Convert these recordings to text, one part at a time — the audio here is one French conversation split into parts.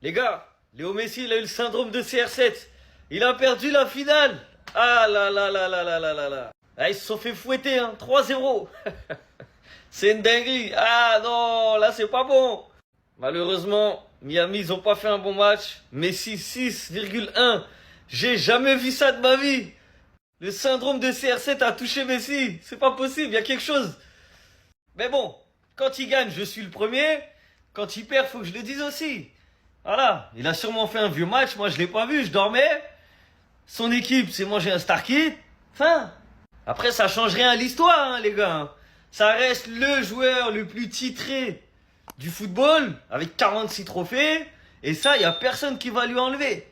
Les gars, Léo Messi, il a eu le syndrome de CR7. Il a perdu la finale. Ah là là là là là là là là. Ah, ils se sont fait fouetter, hein. 3-0. C'est une dinguerie. Ah non, là c'est pas bon. Malheureusement, Miami, ils ont pas fait un bon match. Messi 6,1. J'ai jamais vu ça de ma vie. Le syndrome de CR7 a touché Messi. C'est pas possible, il y a quelque chose. Mais bon, quand il gagne, je suis le premier. Quand il perd, faut que je le dise aussi. Voilà, il a sûrement fait un vieux match. Moi, je l'ai pas vu, je dormais. Son équipe s'est mangé un star kit. Fin. Après, ça change rien à l'histoire, hein, les gars. Ça reste le joueur le plus titré du football, avec 46 trophées. Et ça, il y a personne qui va lui enlever.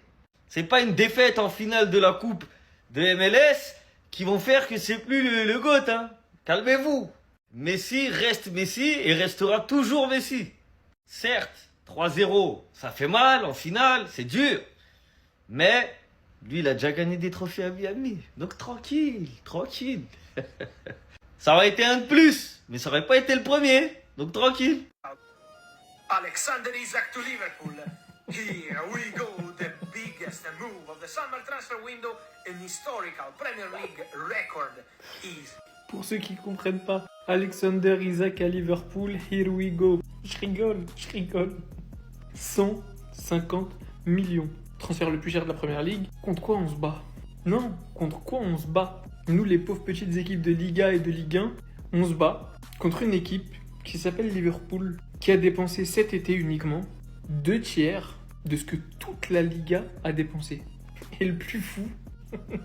C'est pas une défaite en finale de la coupe de MLS qui vont faire que c'est plus le GOAT, hein. Calmez-vous. Messi reste Messi et restera toujours Messi. Certes, 3-0, ça fait mal en finale, c'est dur. Mais lui, il a déjà gagné des trophées à Miami. Donc tranquille, tranquille. Ça aurait été un de plus, mais ça aurait pas été le premier. Donc tranquille. Alexander Isak to Liverpool. Here we go, the biggest move of the summer transfer window, an historical Premier League record is... Pour ceux qui comprennent pas, Alexander Isak à Liverpool, here we go. Je rigole. 150 millions. Transfert le plus cher de la Première Ligue. Contre quoi on se bat? Non, contre quoi on se bat? Nous, les pauvres petites équipes de Liga et de Ligue 1, on se bat contre une équipe qui s'appelle Liverpool, qui a dépensé cet été uniquement 2/3 de ce que toute la Liga a dépensé. Et le plus fou,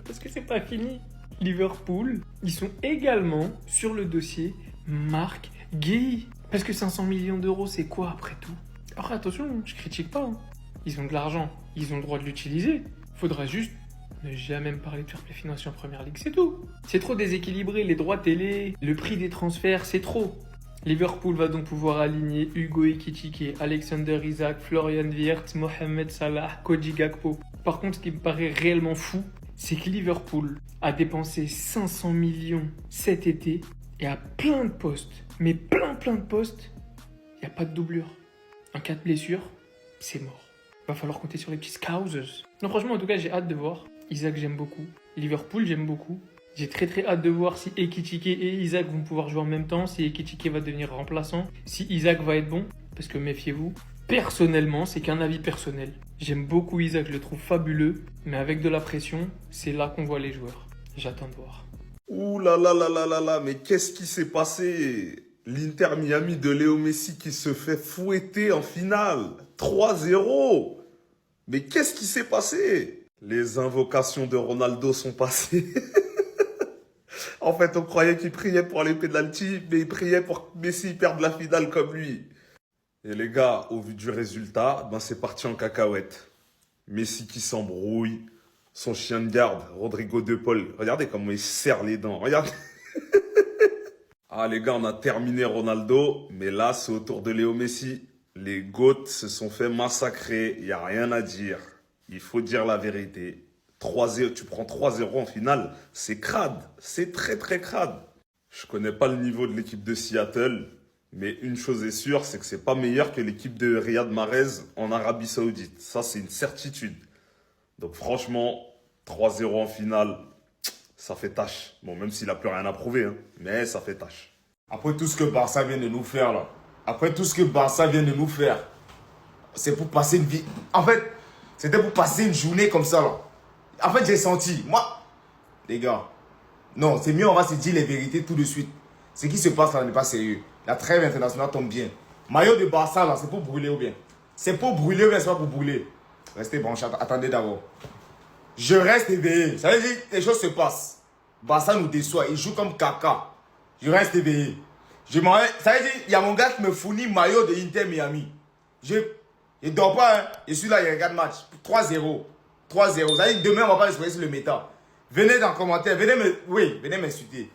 parce que c'est pas fini, Liverpool, ils sont également sur le dossier Marc Guéhi. Parce que 500 millions d'euros, c'est quoi après tout? Alors attention, je critique pas. Hein. Ils ont de l'argent, ils ont le droit de l'utiliser. Faudra juste ne jamais me parler de fair play financier en Première Ligue, c'est tout. C'est trop déséquilibré, les droits télé, le prix des transferts, c'est trop. Liverpool va donc pouvoir aligner Hugo Ekitike, Alexander Isak, Florian Wirtz, Mohamed Salah, Cody Gakpo. Par contre, ce qui me paraît réellement fou, c'est que Liverpool a dépensé 500 millions cet été et à plein de postes, mais plein de postes, il n'y a pas de doublure. En cas de blessure, c'est mort. Va falloir compter sur les petits scousers. Non, franchement, en tout cas, j'ai hâte de voir. Isaac, j'aime beaucoup. Liverpool, j'aime beaucoup. J'ai très hâte de voir si Ekitike et Isaac vont pouvoir jouer en même temps, si Ekitike va devenir remplaçant, si Isaac va être bon, parce que méfiez-vous. Personnellement, c'est qu'un avis personnel. J'aime beaucoup Isaac, je le trouve fabuleux, mais avec de la pression, c'est là qu'on voit les joueurs. J'attends de voir. Ouh là là là là là là, mais qu'est-ce qui s'est passé? L'Inter Miami de Léo Messi qui se fait fouetter en finale. 3-0. Mais qu'est-ce qui s'est passé? Les invocations de Ronaldo sont passées. En fait, on croyait qu'il priait pour les pénaltys, mais il priait pour que Messi perde la finale comme lui. Et les gars, au vu du résultat, ben c'est parti en cacahuète. Messi qui s'embrouille, son chien de garde, Rodrigo De Paul. Regardez comment il serre les dents, regardez. Ah les gars, on a terminé Ronaldo, mais là, c'est au tour de Léo Messi. Les GOAT se sont fait massacrer, il n'y a rien à dire. Il faut dire la vérité. 3-0, tu prends 3-0 en finale, c'est crade, c'est très crade. Je connais pas le niveau de l'équipe de Seattle, mais une chose est sûre, c'est que c'est pas meilleur que l'équipe de Riyad Mahrez en Arabie Saoudite. Ça, c'est une certitude. Donc franchement, 3-0 en finale, ça fait tâche. Bon, même s'il a plus rien à prouver, hein, mais ça fait tâche. Après tout ce que Barça vient de nous faire là, c'est pour passer une vie. En fait, c'était pour passer une journée comme ça là. En fait, j'ai senti, moi, les gars, non, c'est mieux, on va se dire les vérités tout de suite. Ce qui se passe là n'est pas sérieux. La trêve internationale tombe bien. Maillot de Barça là, c'est pour brûler ou bien? C'est pour brûler ou bien c'est pas pour brûler? Restez branchés, attendez d'abord. Je reste éveillé. Ça veut dire que les choses se passent. Barça nous déçoit, il joue comme caca. Je reste éveillé. Ça veut dire, il y a mon gars qui me fournit maillot de Inter Miami. Je dors pas, hein. Je suis là, il regarde le match. 3-0. 3-0. Ça veut dire que demain, on va pas respecter sur le méta. Venez dans les commentaires, venez m'insulter.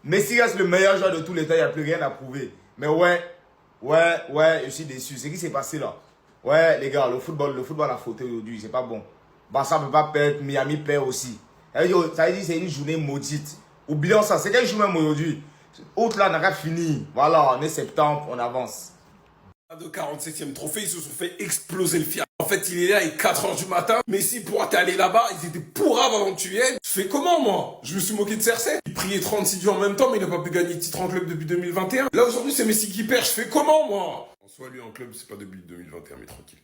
Messi reste le meilleur joueur de tous les temps, il n'y a plus rien à prouver. Mais ouais, je suis déçu. C'est ce qui s'est passé là. Ouais, les gars, le football a fauté aujourd'hui, c'est pas bon. Barça ne peut pas perdre, Miami perd aussi. Ça veut dire que c'est une journée maudite. Oublions ça, c'est quel jour même aujourd'hui. Autre là, on n'a pas fini. Voilà, on est septembre, on avance. De 47e trophée, ils se sont fait exploser le fier. En fait, il est là à 4h du matin. Messi, pour t'es allé là-bas, ils étaient pourraves avant que tu viennes. Je fais comment, moi? Je me suis moqué de CR7. Il priait 36 dieux en même temps, mais il n'a pas pu gagner de titre en club depuis 2021. Là, aujourd'hui, c'est Messi qui perd. Je fais comment, moi? En soi, lui, en club, c'est pas depuis 2021, mais tranquille.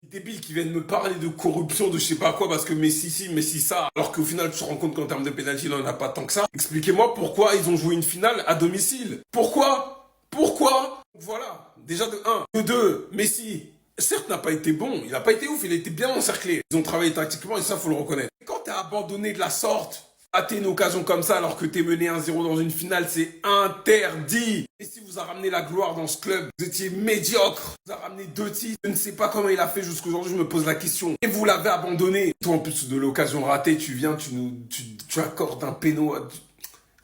Les débiles qui viennent me parler de corruption, de je sais pas quoi, parce que Messi ci, Messi ça, alors qu'au final, tu te rends compte qu'en termes de pénalty, il en a pas tant que ça. Expliquez-moi pourquoi ils ont joué une finale à domicile. Pourquoi? Voilà. Déjà de 1. De 2, Messi, certes, n'a pas été bon. Il n'a pas été ouf, il a été bien encerclé. Ils ont travaillé tactiquement et ça, faut le reconnaître. Quand t'es abandonné de la sorte, rater une occasion comme ça alors que t'es mené 1-0 dans une finale, c'est interdit. Et si vous a ramené la gloire dans ce club, vous étiez médiocre. Vous a ramené 2 titres. Je ne sais pas comment il a fait jusqu'aujourd'hui, je me pose la question. Et vous l'avez abandonné. Toi, en plus de l'occasion ratée, tu viens, tu accordes un péno à...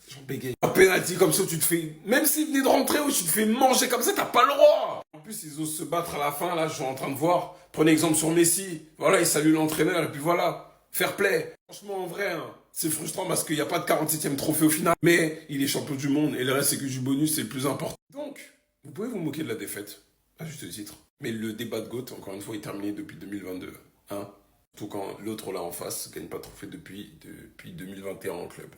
J'en bégaye. Un penalty comme ça, tu te fais... Même s'il venait de rentrer ou tu te fais manger comme ça, t'as pas le droit. En plus, ils osent se battre à la fin. Là, je suis en train de voir. Prenez exemple sur Messi. Voilà, il salue l'entraîneur et puis voilà. Fair play. Franchement, en vrai, hein, c'est frustrant parce qu'il n'y a pas de 47e trophée au final. Mais il est champion du monde et le reste, c'est que du bonus, c'est le plus important. Donc, vous pouvez vous moquer de la défaite, à juste titre. Mais le débat de GOAT, encore une fois, est terminé depuis 2022. Hein, tout quand l'autre là en face gagne pas de trophée depuis 2021 en club.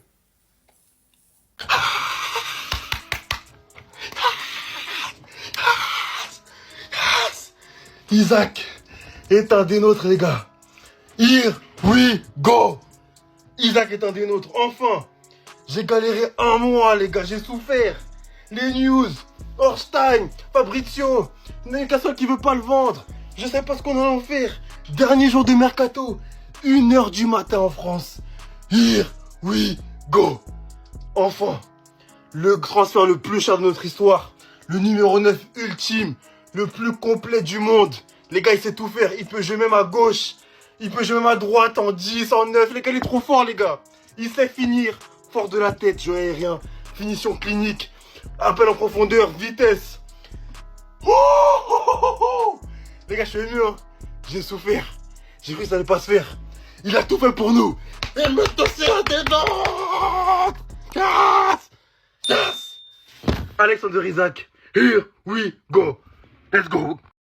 Isaac est un des nôtres, les gars. Here we go. Isaac est un des nôtres. Enfin, j'ai galéré 1 mois, les gars. J'ai souffert. Les news, Orstein, Fabrizio, Newcastle qui veut pas le vendre. Je sais pas ce qu'on allait en faire. Dernier jour de mercato, 1h du matin en France. Here we go. Enfin, le transfert le plus cher de notre histoire. Le numéro 9 ultime. Le plus complet du monde. Les gars, il sait tout faire. Il peut jouer même à gauche. Il peut jouer même à droite, en 10, en 9. Les gars, il est trop fort, les gars. Il sait finir. Fort de la tête, jeu aérien. Finition clinique. Appel en profondeur, vitesse. Les gars, je suis ému, hein. J'ai souffert. J'ai cru que ça allait pas se faire. Il a tout fait pour nous. Il me tossait la tête. Yes! Yes! Alexander Isaac. Here we go. Let's go.